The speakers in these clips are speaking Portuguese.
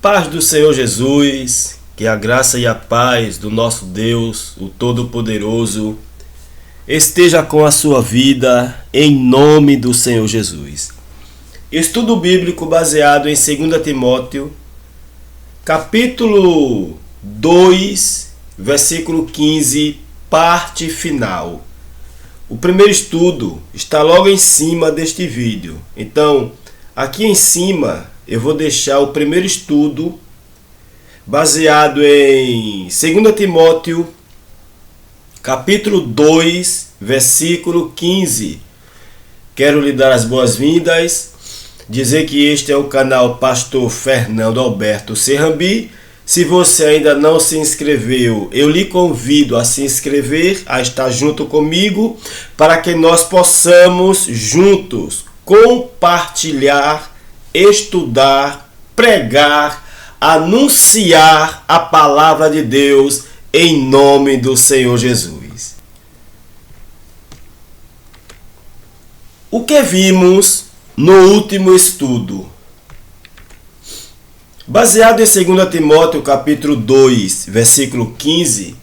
Paz do Senhor Jesus, que a graça e a paz do nosso Deus, o Todo-Poderoso, esteja com a sua vida, em nome do Senhor Jesus. Estudo bíblico baseado em 2 Timóteo, capítulo 2, versículo 15, parte final. O primeiro estudo está logo em cima deste vídeo. Então, aqui em cima eu vou deixar o primeiro estudo baseado em 2 Timóteo, capítulo 2, versículo 15. Quero lhe dar as boas-vindas, dizer que este é o canal Pastor Fernando Alberto Serrambi. Se você ainda não se inscreveu, eu lhe convido a se inscrever, a estar junto comigo, para que nós possamos juntos compartilhar, estudar, pregar, anunciar a palavra de Deus em nome do Senhor Jesus. O que vimos no último estudo? Baseado em 2 Timóteo capítulo 2, versículo 15,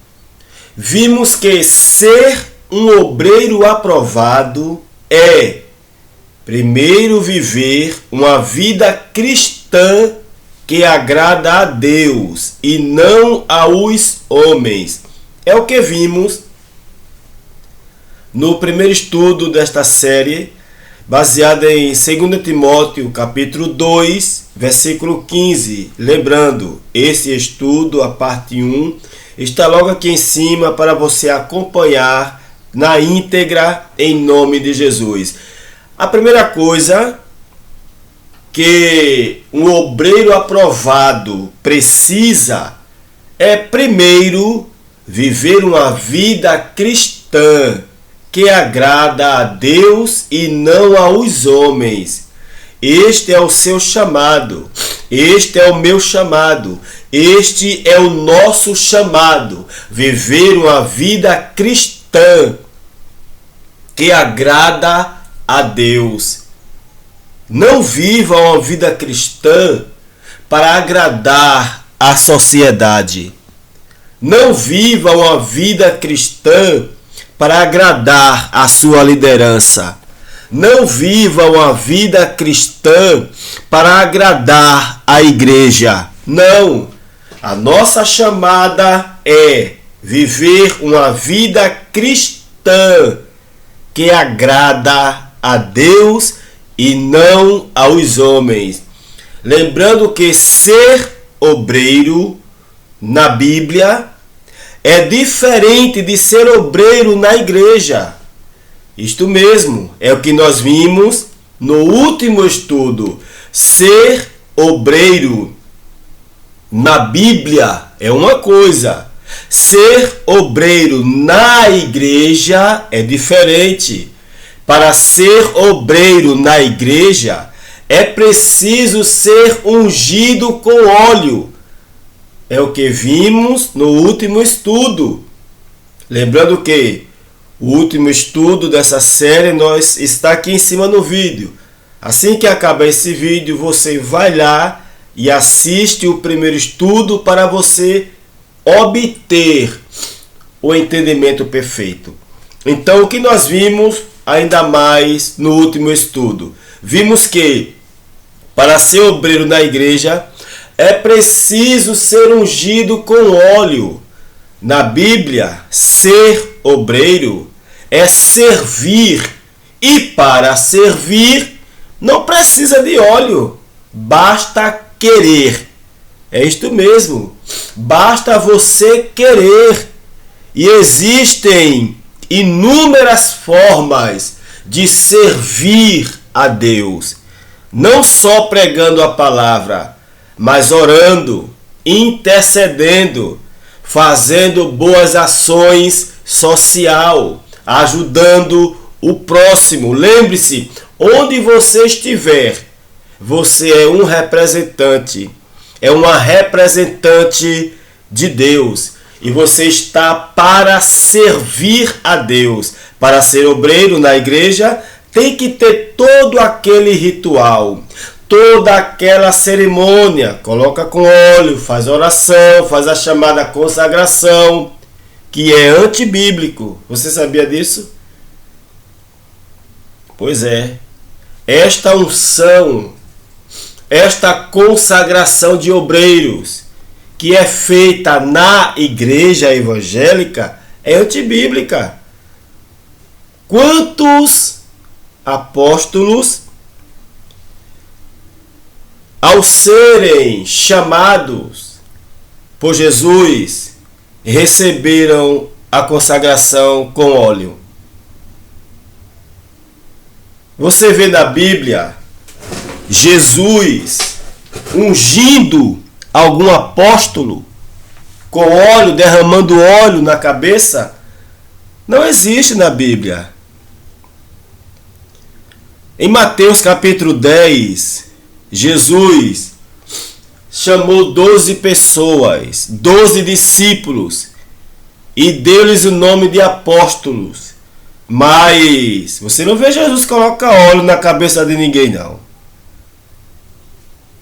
vimos que ser um obreiro aprovado é, primeiro, viver uma vida cristã que agrada a Deus e não aos homens. É o que vimos no primeiro estudo desta série, baseado em 2 Timóteo capítulo 2, versículo 15. Lembrando, esse estudo, a parte 1, está logo aqui em cima para você acompanhar na íntegra em nome de Jesus. A primeira coisa que um obreiro aprovado precisa é, primeiro, viver uma vida cristã que agrada a Deus e não aos homens. Este é o seu chamado, este é o meu chamado, este é o nosso chamado, viver uma vida cristã que agrada a Deus. Não viva uma vida cristã para agradar a sociedade. Não viva uma vida cristã para agradar a sua liderança. Não viva uma vida cristã para agradar a igreja. Não. A nossa chamada é viver uma vida cristã que agrada a Deus e não aos homens. Lembrando que ser obreiro na Bíblia é diferente de ser obreiro na igreja. Isto mesmo é o que nós vimos no último estudo. Ser obreiro na Bíblia é uma coisa. Ser obreiro na igreja é diferente. Para ser obreiro na igreja, é preciso ser ungido com óleo. É o que vimos no último estudo. Lembrando que o último estudo dessa série está aqui em cima no vídeo. Assim que acabar esse vídeo, você vai lá e assiste o primeiro estudo para você obter o entendimento perfeito. Então, o que nós vimos ainda mais no último estudo? Vimos que para ser obreiro na igreja é preciso ser ungido com óleo. Na Bíblia, ser obreiro é servir. E para servir não precisa de óleo, basta querer. É isto mesmo, basta você querer. E existem inúmeras formas de servir a Deus. Não só pregando a palavra, mas orando, intercedendo, fazendo boas ações social, ajudando o próximo. Lembre-se, onde você estiver, você é um representante, é uma representante de Deus. E você está para servir a Deus. Para ser obreiro na igreja, tem que ter todo aquele ritual, toda aquela cerimônia, coloca com óleo, faz oração, faz a chamada consagração, que é antibíblico. Você sabia disso? Pois é. Esta unção, esta consagração de obreiros, que é feita na igreja evangélica, é antibíblica. Quantos apóstolos, ao serem chamados por Jesus, receberam a consagração com óleo? Você vê na Bíblia Jesus ungindo algum apóstolo com óleo, derramando óleo na cabeça? Não existe na Bíblia. Em Mateus capítulo 10, Jesus chamou 12 pessoas, 12 discípulos, e deu-lhes o nome de apóstolos. Mas você não vê Jesus colocar óleo na cabeça de ninguém, não.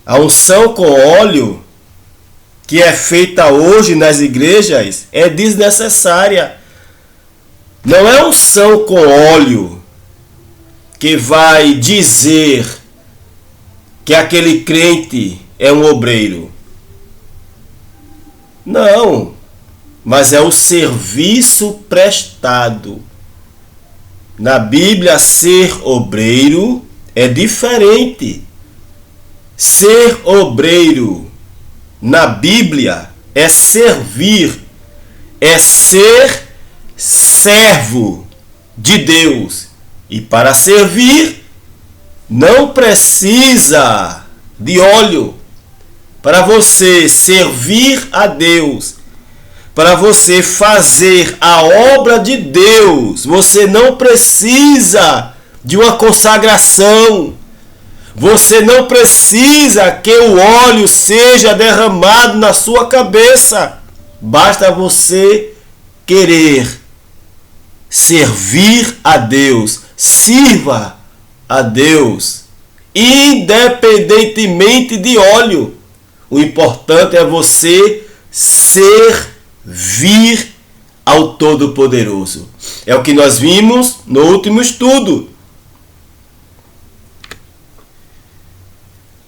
A unção com óleo que é feita hoje nas igrejas é desnecessária. Não é unção com óleo que vai dizer que aquele crente é um obreiro. Não, mas é o serviço prestado. Na Bíblia, ser obreiro é diferente. Ser obreiro na Bíblia é servir, é ser servo de Deus. E para servir, não precisa de óleo. Para você servir a Deus, para você fazer a obra de Deus, você não precisa de uma consagração. Você não precisa que o óleo seja derramado na sua cabeça. Basta você querer servir a Deus. Sirva a Deus, independentemente de óleo. O importante é você servir ao Todo-Poderoso. É o que nós vimos no último estudo.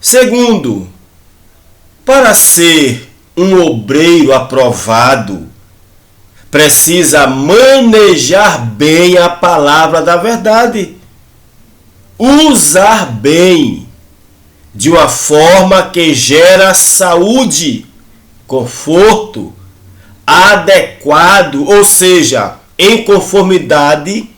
Segundo, para ser um obreiro aprovado, precisa manejar bem a palavra da verdade. Usar bem, de uma forma que gera saúde, conforto, adequado, ou seja, em conformidade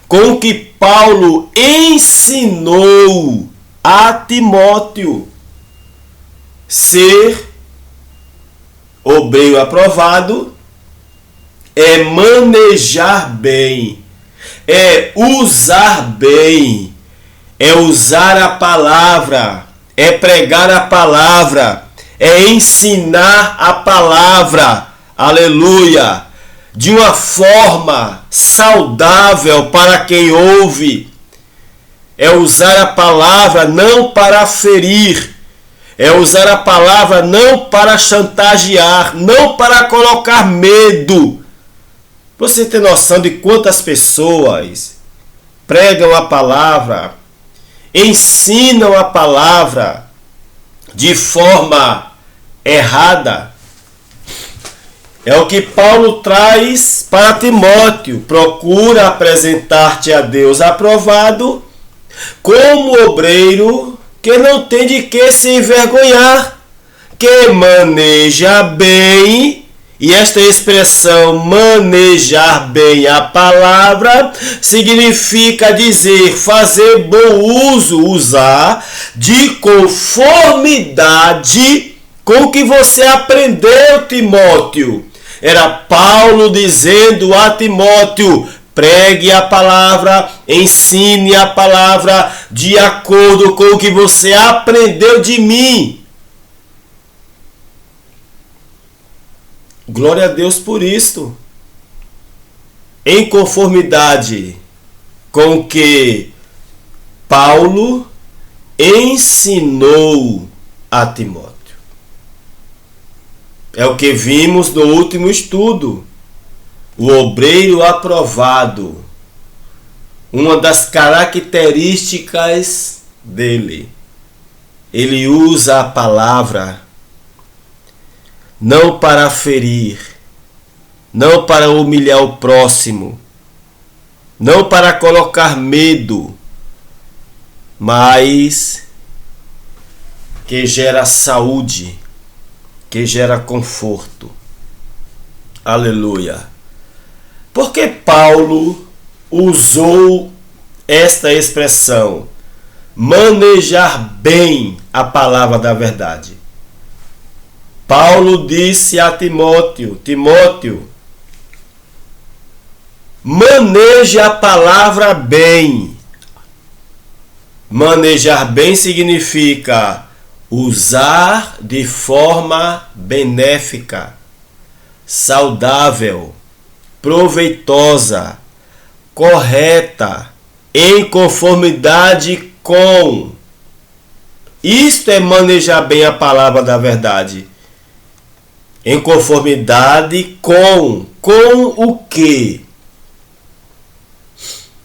com o que Paulo ensinou a Timóteo. Ser obreiro aprovado é manejar bem, é usar bem, é usar a palavra, é pregar a palavra, é ensinar a palavra, aleluia, de uma forma saudável para quem ouve. É usar a palavra não para ferir, é usar a palavra não para chantagear, não para colocar medo. Você tem noção de quantas pessoas pregam a palavra, ensinam a palavra de forma errada? É o que Paulo traz para Timóteo. Procura apresentar-te a Deus aprovado, como obreiro que não tem de que se envergonhar, que maneja bem, e esta expressão manejar bem a palavra significa dizer, fazer bom uso, usar de conformidade com o que você aprendeu, Timóteo. Era Paulo dizendo a Timóteo: pregue a palavra, ensine a palavra de acordo com o que você aprendeu de mim. Glória a Deus por isto. Em conformidade com o que Paulo ensinou a Timóteo. É o que vimos no último estudo. O obreiro aprovado. Uma das características dele. Ele usa a palavra não para ferir, não para humilhar o próximo, não para colocar medo, mas que gera saúde, que gera conforto. Aleluia. Porque Paulo usou esta expressão, manejar bem a palavra da verdade. Paulo disse a Timóteo, Timóteo, maneje a palavra bem. Manejar bem significa usar de forma benéfica, saudável, proveitosa, correta, em conformidade com. Isto é manejar bem a palavra da verdade. Em conformidade com. Com o quê?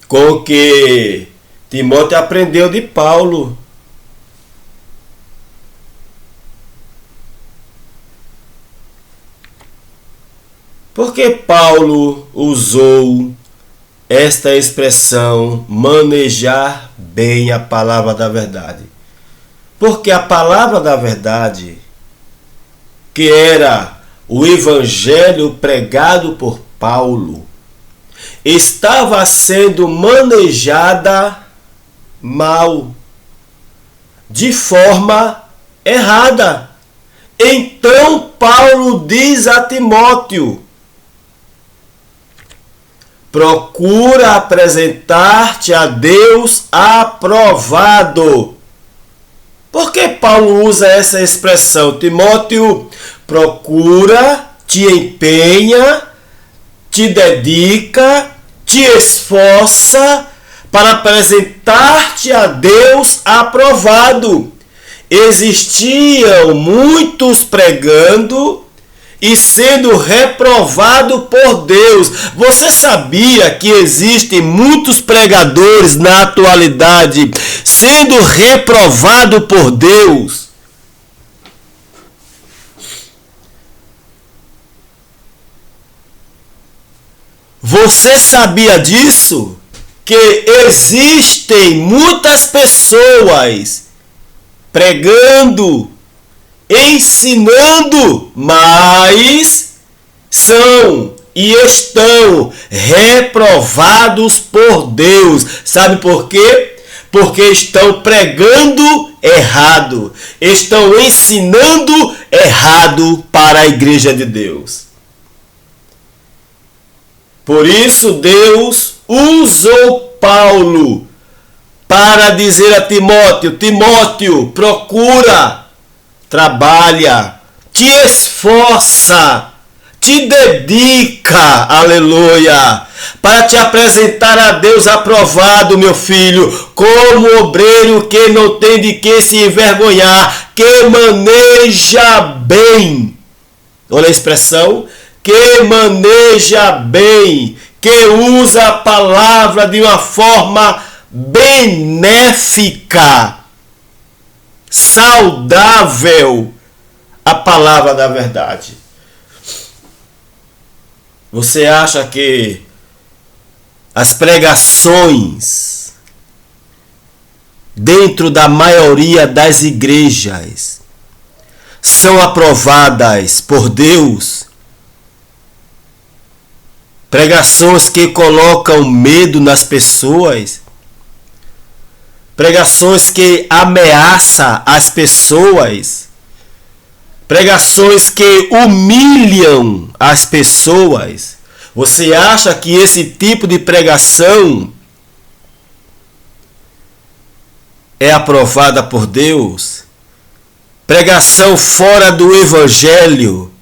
Com o que Timóteo aprendeu de Paulo. Porque Paulo usou esta expressão, manejar bem a palavra da verdade? Porque a palavra da verdade, que era o evangelho pregado por Paulo, estava sendo manejada mal, de forma errada. Então Paulo diz a Timóteo, procura apresentar-te a Deus aprovado. Por que Paulo usa essa expressão? Timóteo, procura, te empenha, te dedica, te esforça para apresentar-te a Deus aprovado. Existiam muitos pregando e sendo reprovado por Deus. Você sabia que existem muitos pregadores na atualidade sendo reprovado por Deus? Você sabia disso? Que existem muitas pessoas pregando, ensinando, mas são e estão reprovados por Deus. Sabe por quê? Porque estão pregando errado, estão ensinando errado para a igreja de Deus. Por isso Deus usou Paulo para dizer a Timóteo, Timóteo, procura, trabalha, te esforça, te dedica, aleluia, para te apresentar a Deus aprovado, meu filho, como obreiro que não tem de que se envergonhar, que maneja bem. Olha a expressão, que maneja bem, que usa a palavra de uma forma benéfica, saudável, a palavra da verdade. Você acha que as pregações dentro da maioria das igrejas são aprovadas por Deus? Pregações que colocam medo nas pessoas, pregações que ameaçam as pessoas, pregações que humilham as pessoas. Você acha que esse tipo de pregação é aprovada por Deus? Pregação fora do evangelho.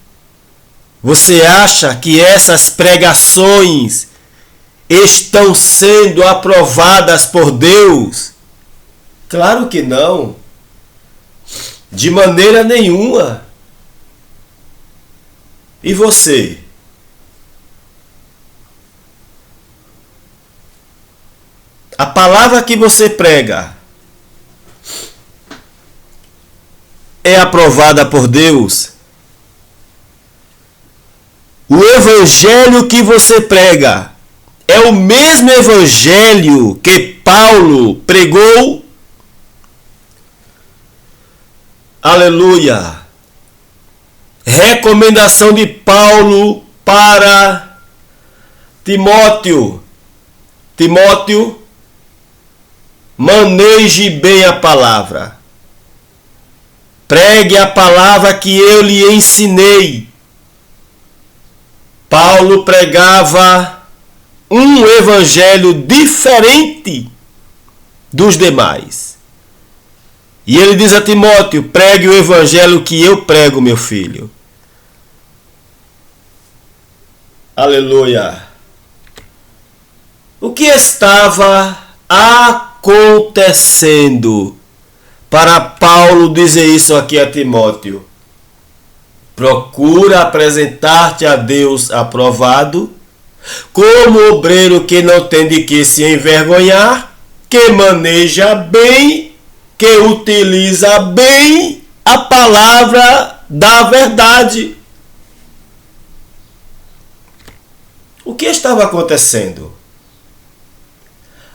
Você acha que essas pregações estão sendo aprovadas por Deus? Claro que não. De maneira nenhuma. E você? A palavra que você prega é aprovada por Deus? O evangelho que você prega é o mesmo evangelho que Paulo pregou? Aleluia! Recomendação de Paulo para Timóteo. Timóteo, maneje bem a palavra. Pregue a palavra que eu lhe ensinei. Paulo pregava um evangelho diferente dos demais. E ele diz a Timóteo: pregue o evangelho que eu prego, meu filho. Aleluia. O que estava acontecendo para Paulo dizer isso aqui a Timóteo? Procura apresentar-te a Deus aprovado, como obreiro que não tem de que se envergonhar, que maneja bem, que utiliza bem a palavra da verdade. O que estava acontecendo?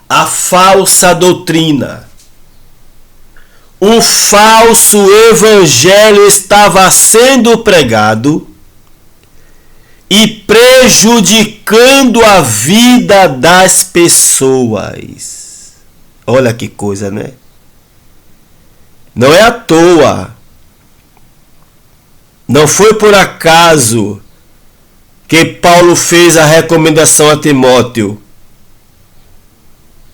A falsa doutrina. O falso evangelho estava sendo pregado e prejudicando a vida das pessoas. Olha que coisa, né? Não é à toa. Não foi por acaso que Paulo fez a recomendação a Timóteo.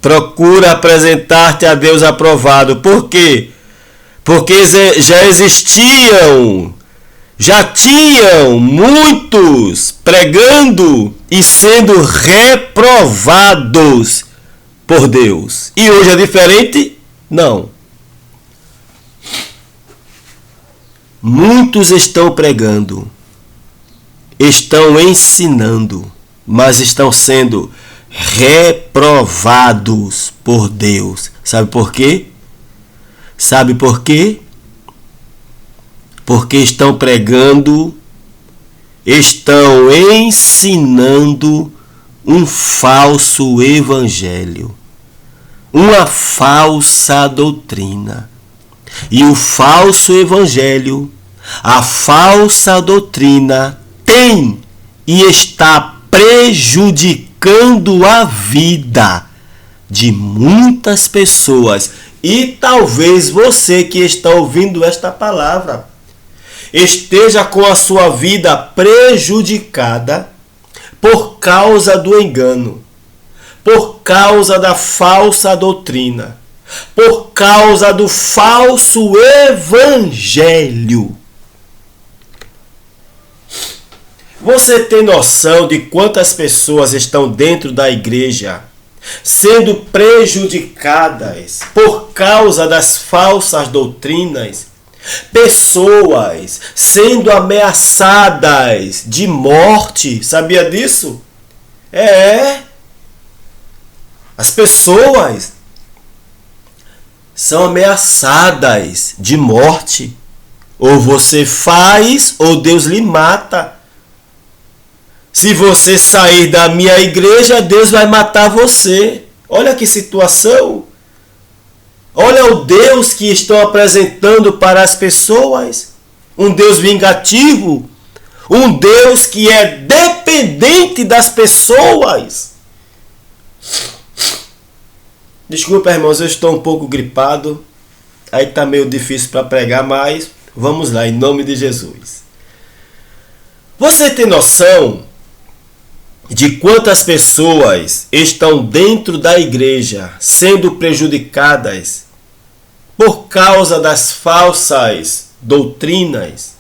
Procura apresentar-te a Deus aprovado. Por quê? Porque já tinham muitos pregando e sendo reprovados por Deus. E hoje é diferente? Não. Muitos estão pregando, estão ensinando, mas estão sendo reprovados por Deus. Sabe por quê? Sabe por quê? Porque estão pregando, estão ensinando um falso evangelho, uma falsa doutrina. E o falso evangelho, a falsa doutrina tem e está prejudicando a vida de muitas pessoas. E talvez você que está ouvindo esta palavra esteja com a sua vida prejudicada por causa do engano, por causa da falsa doutrina, por causa do falso evangelho. Você tem noção de quantas pessoas estão dentro da igreja sendo prejudicadas por causa das falsas doutrinas? Pessoas sendo ameaçadas de morte. Sabia disso? As pessoas são ameaçadas de morte. Ou você faz, ou Deus lhe mata. Se você sair da minha igreja, Deus vai matar você. Olha que situação. Olha o Deus que estão apresentando para as pessoas. Um Deus vingativo. Um Deus que é dependente das pessoas. Desculpa, irmãos, eu estou um pouco gripado. Aí está meio difícil para pregar, mas vamos lá, em nome de Jesus. Você tem noção de quantas pessoas estão dentro da igreja sendo prejudicadas por causa das falsas doutrinas,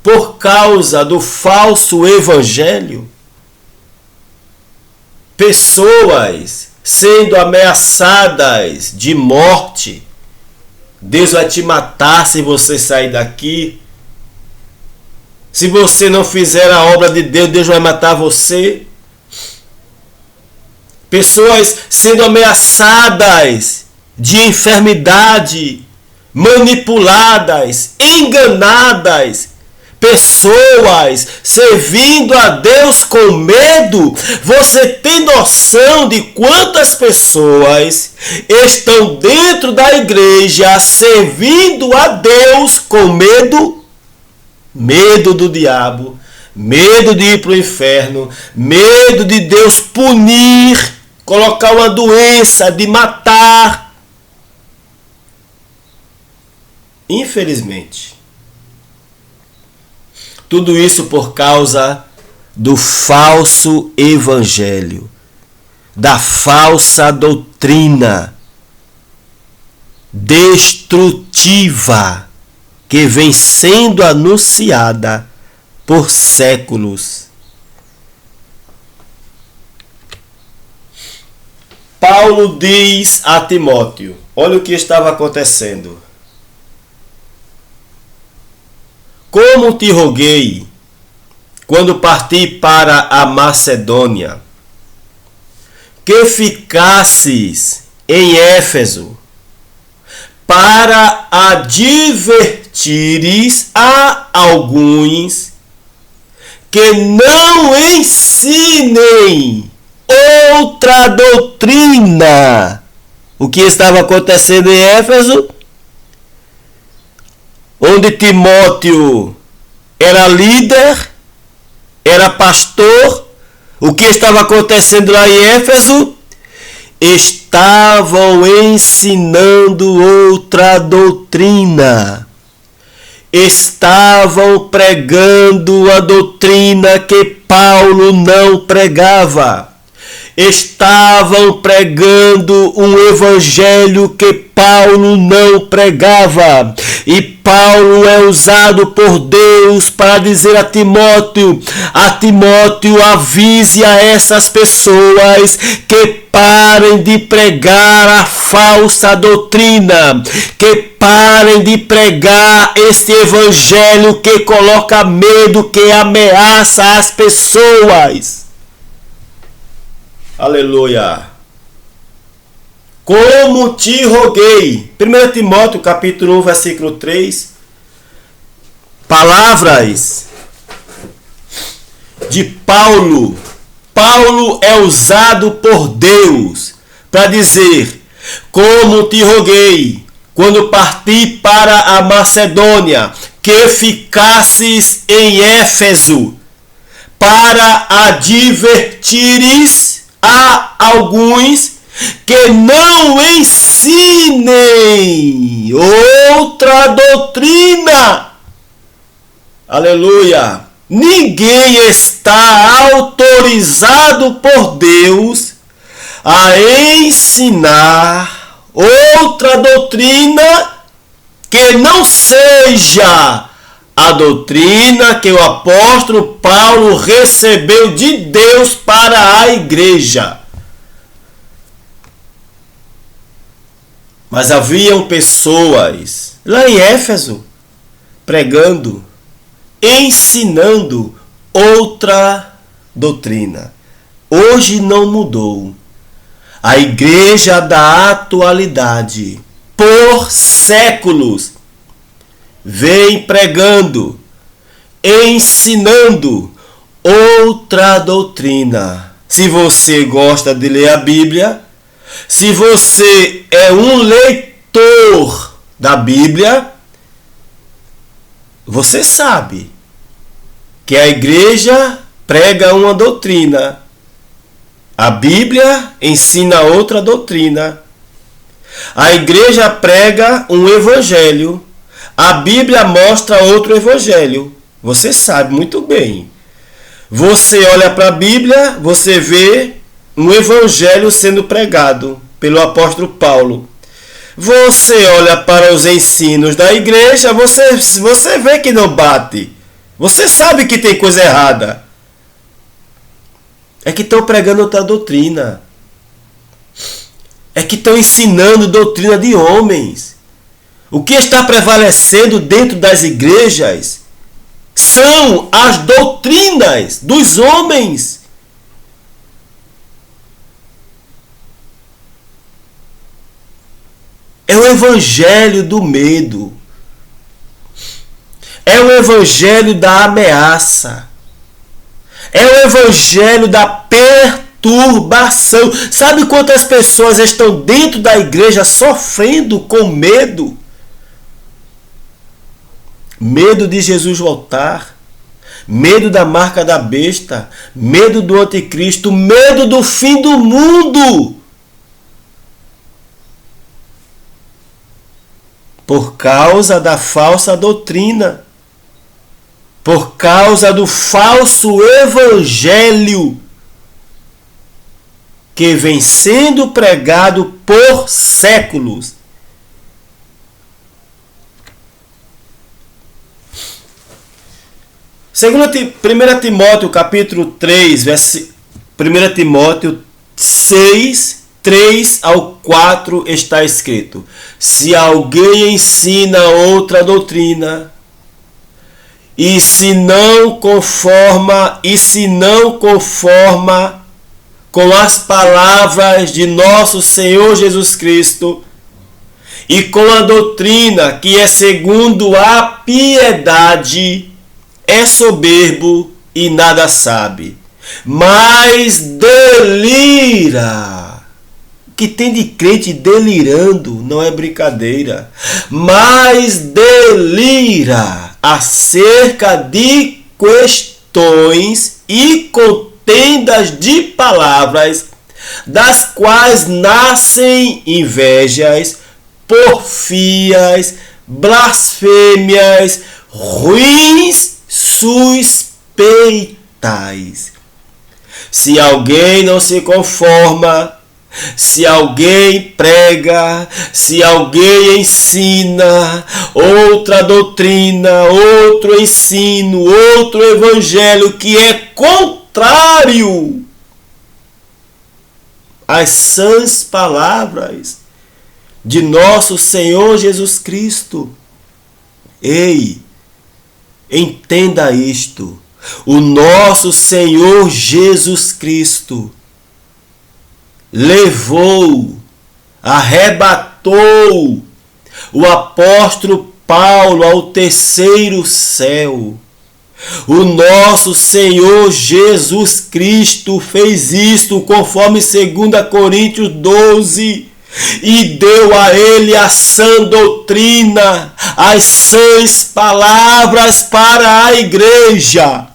por causa do falso evangelho? Pessoas sendo ameaçadas de morte Deus vai te matar se você sair daqui. Se você não fizer a obra de Deus, Deus vai matar você. Pessoas sendo ameaçadas de enfermidade, manipuladas, enganadas. Pessoas servindo a Deus com medo. Você tem noção de quantas pessoas estão dentro da igreja servindo a Deus com medo? Medo do diabo, medo de ir para o inferno, medo de Deus punir, colocar uma doença, de matar. Infelizmente, tudo isso por causa do falso evangelho, da falsa doutrina destrutiva que vem sendo anunciada por séculos. Paulo diz a Timóteo, olha o que estava acontecendo. Como te roguei, quando parti para a Macedônia, que ficasses em Éfeso, para advertires a alguns que não ensinem outra doutrina. O que estava acontecendo em Éfeso? Onde Timóteo era líder, era pastor. O que estava acontecendo lá em Éfeso? Estavam ensinando outra doutrina. Estavam pregando a doutrina que Paulo não pregava. Estavam pregando um evangelho que Paulo não pregava. E Paulo é usado por Deus para dizer a Timóteo, avise a essas pessoas que parem de pregar a falsa doutrina, que parem de pregar este evangelho que coloca medo, que ameaça as pessoas. Aleluia. Como te roguei. 1 Timóteo capítulo 1, versículo 3. Palavras de Paulo. Paulo é usado por Deus para dizer: como te roguei, quando parti para a Macedônia, que ficasses em Éfeso, para advertires a alguns que não ensinem outra doutrina. Aleluia! Ninguém está autorizado por Deus a ensinar outra doutrina que não seja a doutrina que o apóstolo Paulo recebeu de Deus para a igreja. Mas haviam pessoas lá em Éfeso pregando, ensinando outra doutrina. Hoje não mudou. A igreja da atualidade, por séculos, vem pregando, ensinando outra doutrina. Se você gosta de ler a Bíblia, se você é um leitor da Bíblia, você sabe que a igreja prega uma doutrina, a Bíblia ensina outra doutrina, a igreja prega um evangelho, a Bíblia mostra outro evangelho. Você sabe muito bem. Você olha para a Bíblia, você vê um evangelho sendo pregado pelo apóstolo Paulo. Você olha para os ensinos da igreja, você vê que não bate. Você sabe que tem coisa errada. É que estão pregando outra doutrina. É que estão ensinando doutrina de homens. O que está prevalecendo dentro das igrejas são as doutrinas dos homens. É o evangelho do medo. É o evangelho da ameaça. É o evangelho da perturbação. Sabe quantas pessoas estão dentro da igreja sofrendo com medo? Medo de Jesus voltar, medo da marca da besta, medo do anticristo, medo do fim do mundo. Por causa da falsa doutrina, por causa do falso evangelho que vem sendo pregado por séculos. Segundo 1 Timóteo capítulo 3, 1 Timóteo 6, 3 ao 4 está escrito: se alguém ensina outra doutrina, e se não conforma com as palavras de nosso Senhor Jesus Cristo, e com a doutrina que é segundo a piedade, é soberbo e nada sabe, mas delira. O que tem de crente delirando não é brincadeira, mas delira acerca de questões e contendas de palavras, das quais nascem invejas, porfias, blasfêmias, ruins suspeitais. Se alguém não se conforma, se alguém prega, se alguém ensina outra doutrina, outro ensino, outro evangelho que é contrário às sãs palavras de nosso Senhor Jesus Cristo, ei, entenda isto: o nosso Senhor Jesus Cristo levou, arrebatou o apóstolo Paulo ao terceiro céu. O nosso Senhor Jesus Cristo fez isto conforme 2 Coríntios 12, e deu a ele a sã doutrina, as sãs palavras para a igreja.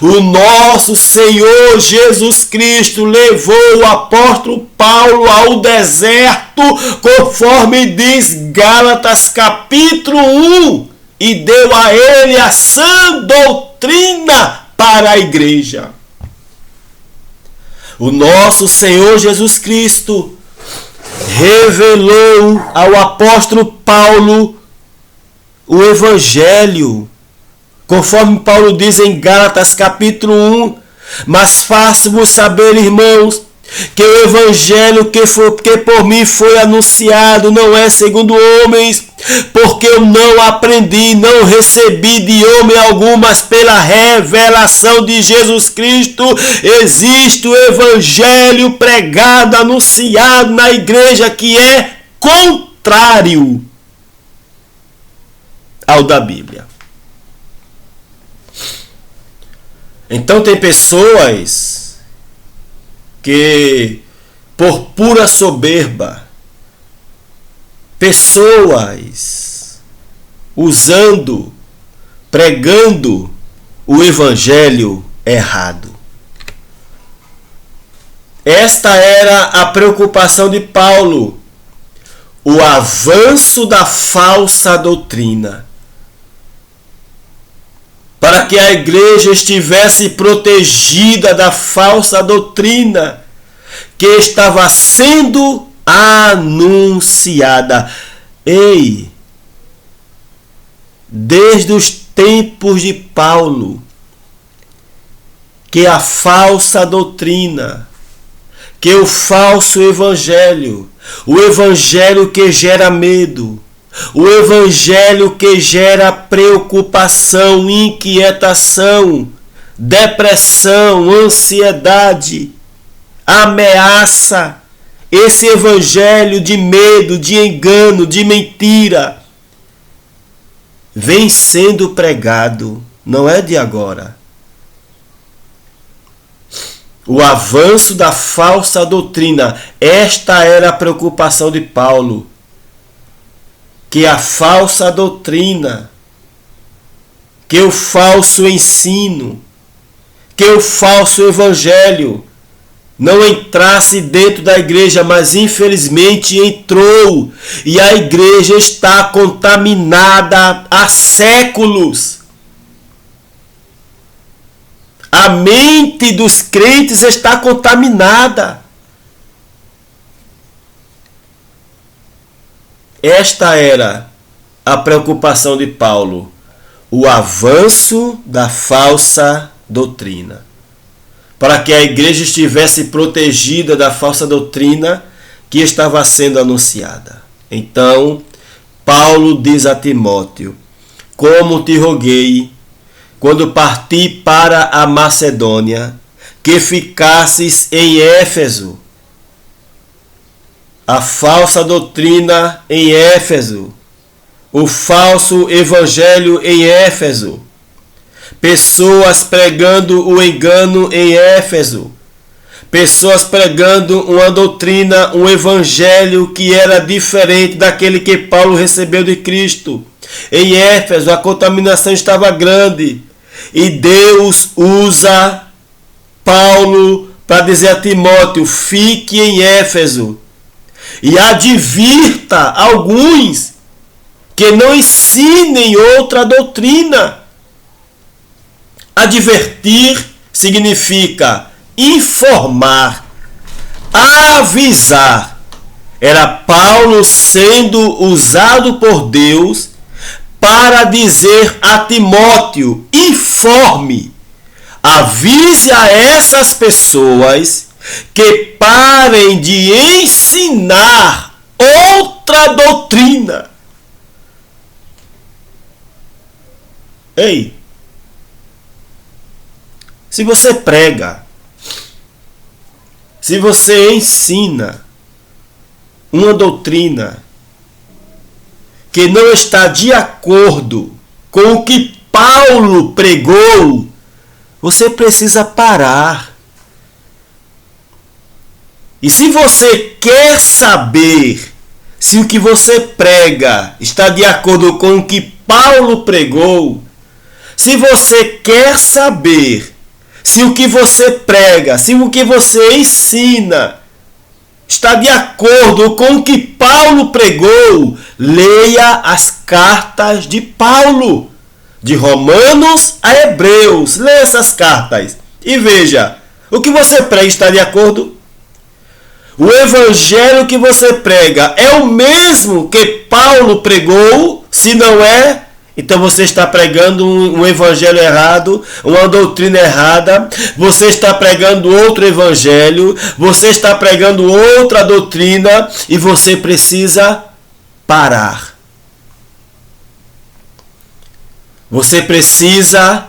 O nosso Senhor Jesus Cristo levou o apóstolo Paulo ao deserto, conforme diz Gálatas capítulo 1, e deu a ele a sã doutrina para a igreja. O nosso Senhor Jesus Cristo revelou ao apóstolo Paulo o evangelho, conforme Paulo diz em Gálatas capítulo 1, mas faço-vos saber, irmãos, que o evangelho que por mim foi anunciado não é segundo homens, porque eu não aprendi, não recebi de homem algum, mas pela revelação de Jesus Cristo. Existe o evangelho pregado, anunciado na igreja que é contrário ao da Bíblia. Então tem pessoas que, por pura soberba, pessoas pregando o evangelho errado. Esta era a preocupação de Paulo, o avanço da falsa doutrina, para que a igreja estivesse protegida da falsa doutrina que estava sendo anunciada. Ei, desde os tempos de Paulo, que a falsa doutrina, que o falso evangelho, o evangelho que gera medo, O evangelho que gera preocupação, inquietação, depressão, ansiedade, ameaça. Esse evangelho de medo, de engano, de mentira, vem sendo pregado, não é de agora. O avanço da falsa doutrina, esta era a preocupação de Paulo. Que a falsa doutrina, que o falso ensino, que o falso evangelho não entrasse dentro da igreja, mas infelizmente entrou. E a igreja está contaminada há séculos. A mente dos crentes está contaminada. Esta era a preocupação de Paulo, o avanço da falsa doutrina. Para que a igreja estivesse protegida da falsa doutrina que estava sendo anunciada. Então, Paulo diz a Timóteo: como te roguei, quando parti para a Macedônia, que ficasses em Éfeso. A falsa doutrina em Éfeso, o falso evangelho em Éfeso, pessoas pregando o engano em Éfeso, pessoas pregando uma doutrina, um evangelho que era diferente daquele que Paulo recebeu de Cristo. Em Éfeso a contaminação estava grande e Deus usa Paulo para dizer a Timóteo: fique em Éfeso e advirta alguns que não ensinem outra doutrina. Advertir significa informar, avisar. Era Paulo sendo usado por Deus para dizer a Timóteo: informe, avise a essas pessoas que parem de ensinar outra doutrina. Ei, se você prega, se você ensina uma doutrina que não está de acordo com o que Paulo pregou, você precisa parar. E se você quer saber se o que você prega está de acordo com o que Paulo pregou, se você quer saber se o que você prega, se o que você ensina está de acordo com o que Paulo pregou, leia as cartas de Paulo, de Romanos a Hebreus. Leia essas cartas e veja, o que você prega está de acordo? O evangelho que você prega é o mesmo que Paulo pregou? Se não é, então você está pregando um evangelho errado, uma doutrina errada, você está pregando outro evangelho, você está pregando outra doutrina e você precisa parar. Você precisa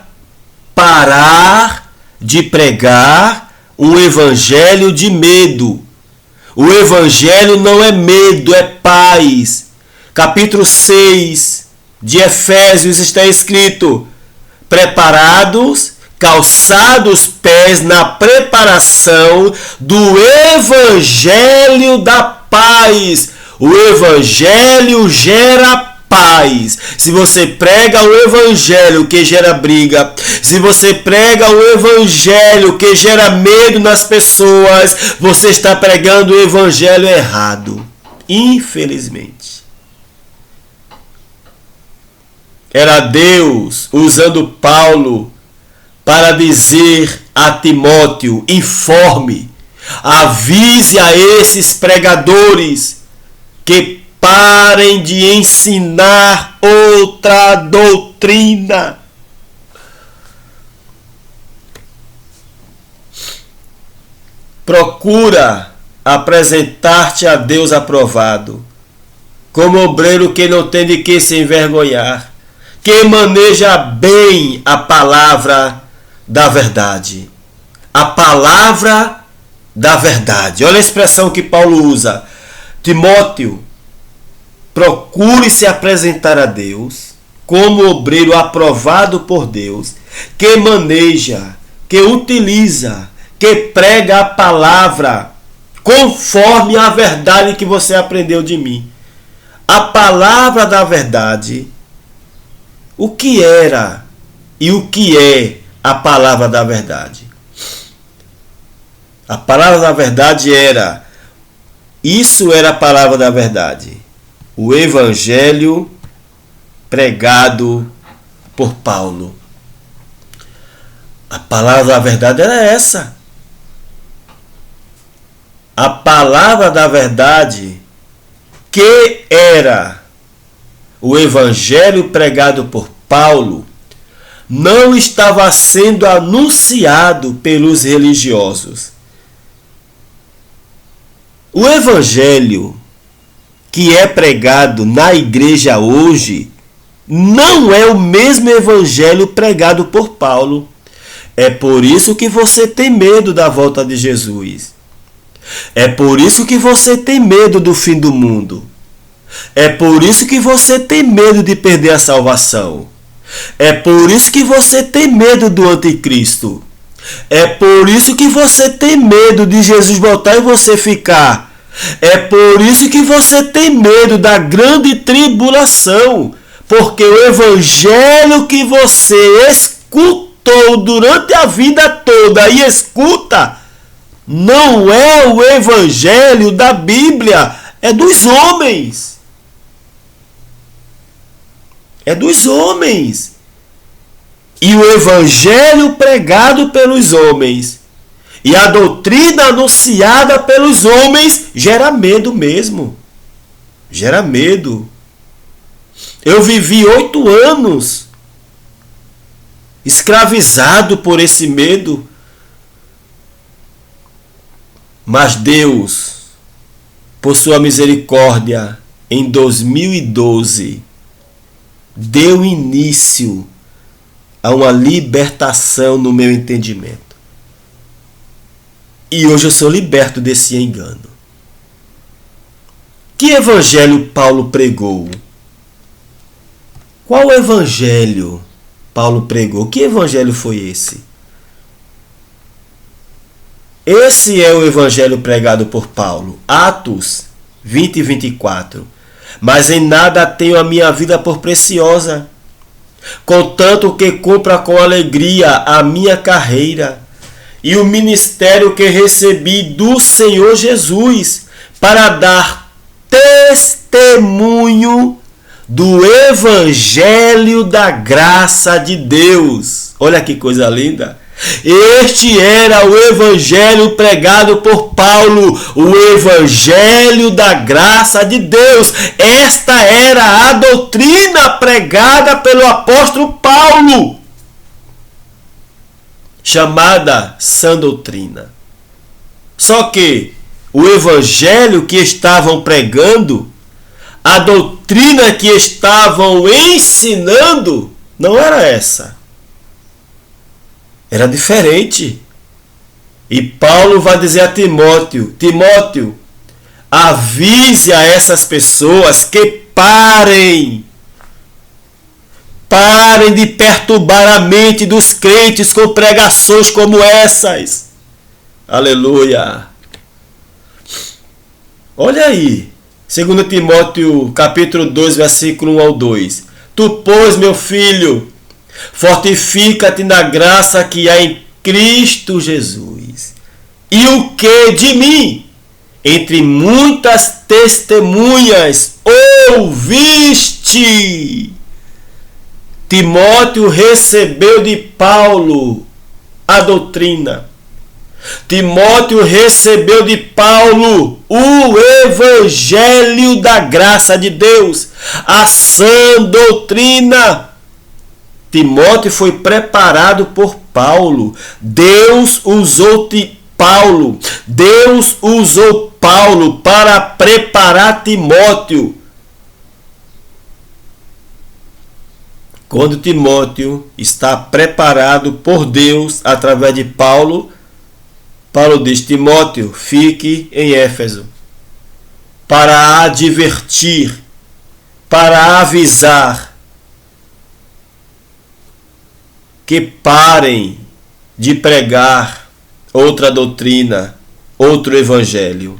parar de pregar um evangelho de medo. O evangelho não é medo, é paz. Capítulo 6 de Efésios está escrito: preparados, calçados pés na preparação do evangelho da paz. O evangelho gera paz. Se você prega o evangelho que gera briga, se você prega o evangelho que gera medo nas pessoas, você está pregando o evangelho errado. Infelizmente. Era Deus usando Paulo para dizer a Timóteo: informe, avise a esses pregadores que parem de ensinar outra doutrina. Procura apresentar-te a Deus aprovado, como obreiro que não tem de que se envergonhar, que maneja bem a palavra da verdade. A palavra da verdade. Olha a expressão que Paulo usa. Timóteo, procure se apresentar a Deus como obreiro aprovado por Deus, que maneja, que utiliza, que prega a palavra conforme a verdade que você aprendeu de mim. A palavra da verdade, o que era e o que é a palavra da verdade? A palavra da verdade isso era a palavra da verdade. O evangelho pregado por Paulo. A palavra da verdade era essa. A palavra da verdade, que era o evangelho pregado por Paulo, não estava sendo anunciado pelos religiosos. O evangelho que é pregado na igreja hoje não é o mesmo evangelho pregado por Paulo. É por isso que você tem medo da volta de Jesus. É por isso que você tem medo do fim do mundo. É por isso que você tem medo de perder a salvação. É por isso que você tem medo do anticristo. É por isso que você tem medo de Jesus voltar e você ficar. É por isso que você tem medo da grande tribulação. Porque o evangelho que você escutou durante a vida toda e escuta, não é o evangelho da Bíblia, é dos homens. É dos homens. E o evangelho pregado pelos homens e a doutrina anunciada pelos homens gera medo mesmo. Gera medo. Eu vivi 8 anos escravizado por esse medo. Mas Deus, por sua misericórdia, em 2012, deu início a uma libertação no meu entendimento. E hoje eu sou liberto desse engano. Que evangelho Paulo pregou? Qual evangelho Paulo pregou? Que evangelho foi esse? Esse é o evangelho pregado por Paulo. Atos 20 e 24. Mas em nada tenho a minha vida por preciosa, contanto que cumpra com alegria a minha carreira e o ministério que recebi do Senhor Jesus, para dar testemunho do evangelho da graça de Deus. Olha que coisa linda. Este era o evangelho pregado por Paulo, o evangelho da graça de Deus. Esta era a doutrina pregada pelo apóstolo Paulo, chamada sã doutrina. Só que o evangelho que estavam pregando, a doutrina que estavam ensinando, não era essa. Era diferente. E Paulo vai dizer a Timóteo: Timóteo, avise a essas pessoas que parem de perturbar a mente dos crentes com pregações como essas. Aleluia. Olha aí, 2 Timóteo capítulo 2, versículo 1 ao 2. Tu, pois, meu filho, fortifica-te na graça que há em Cristo Jesus. E o que de mim? Entre muitas testemunhas ouviste. Timóteo recebeu de Paulo a doutrina. Timóteo recebeu de Paulo o evangelho da graça de Deus, a sã doutrina. Timóteo foi preparado por Paulo. Deus usou Paulo para preparar Timóteo quando Timóteo está preparado por Deus através de Paulo, Paulo diz: Timóteo, fique em Éfeso para advertir, para avisar que parem de pregar outra doutrina, outro evangelho.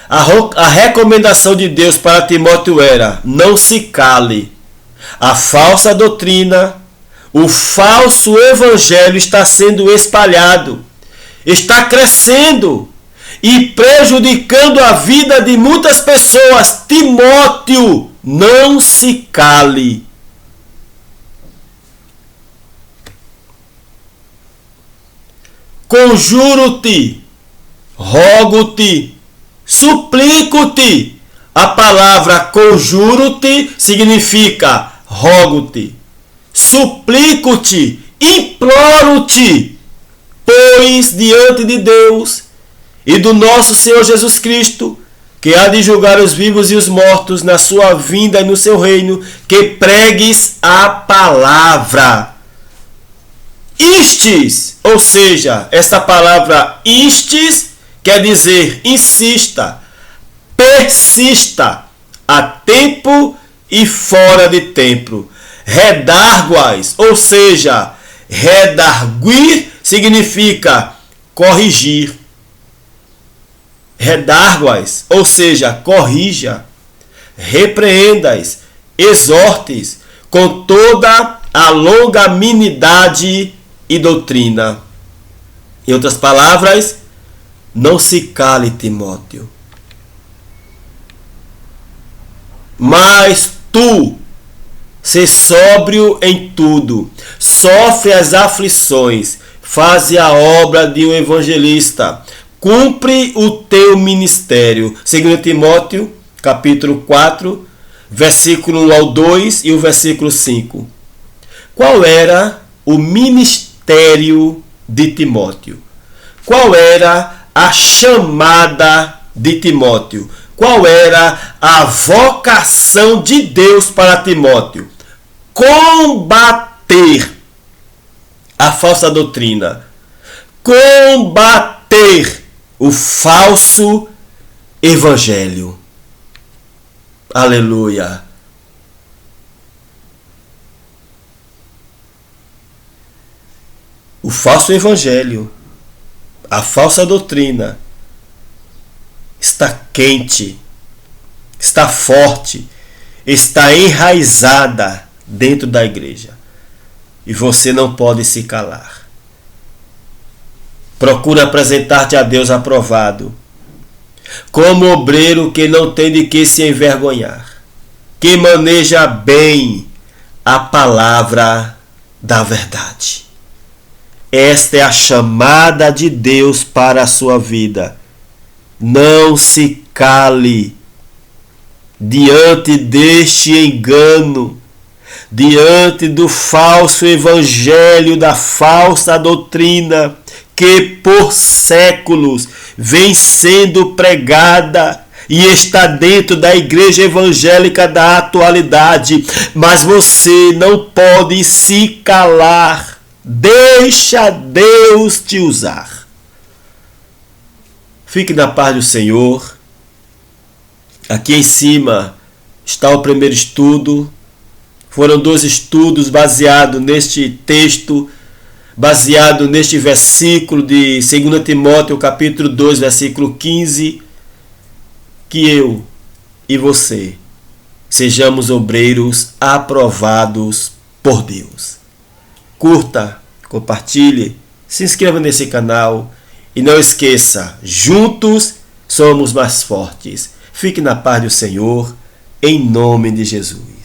A recomendação de Deus para Timóteo era: não se cale. A falsa doutrina, o falso evangelho está sendo espalhado, está crescendo e prejudicando a vida de muitas pessoas. Timóteo, não se cale. Conjuro-te, rogo-te, suplico-te. A palavra conjuro-te significa rogo-te, suplico-te, imploro-te, pois diante de Deus e do nosso Senhor Jesus Cristo, que há de julgar os vivos e os mortos na sua vinda e no seu reino, que pregues a palavra. Istes, ou seja, essa palavra istes quer dizer insista, persista, a tempo e fora de tempo. Redarguas, ou seja, redarguir significa corrigir. Redarguas, ou seja, corrija, repreendas, exortes com toda a longanimidade e doutrina. Em outras palavras, não se cale, Timóteo. Mas tu, sê sóbrio em tudo, sofre as aflições, faze a obra de um evangelista, cumpre o teu ministério. 2 Timóteo, capítulo 4, versículo 1 ao 2 e o versículo 5. Qual era o ministério de Timóteo? Qual era a chamada de Timóteo? Qual era a vocação de Deus para Timóteo? Combater a falsa doutrina. Combater o falso evangelho. Aleluia. O falso evangelho, a falsa doutrina, está quente, está forte, está enraizada dentro da igreja. E você não pode se calar. Procura apresentar-te a Deus aprovado, como obreiro que não tem de que se envergonhar, que maneja bem a palavra da verdade. Esta é a chamada de Deus para a sua vida. Não se cale diante deste engano, diante do falso evangelho, da falsa doutrina que por séculos vem sendo pregada e está dentro da igreja evangélica da atualidade. Mas você não pode se calar. Deixa Deus te usar. Fique na paz do Senhor. Aqui em cima está o primeiro estudo. Foram 2 estudos baseados neste texto, baseado neste versículo de 2 Timóteo, capítulo 2, versículo 15. Que eu e você sejamos obreiros aprovados por Deus. Curta, compartilhe, se inscreva nesse canal e não esqueça, juntos somos mais fortes. Fique na paz do Senhor, em nome de Jesus.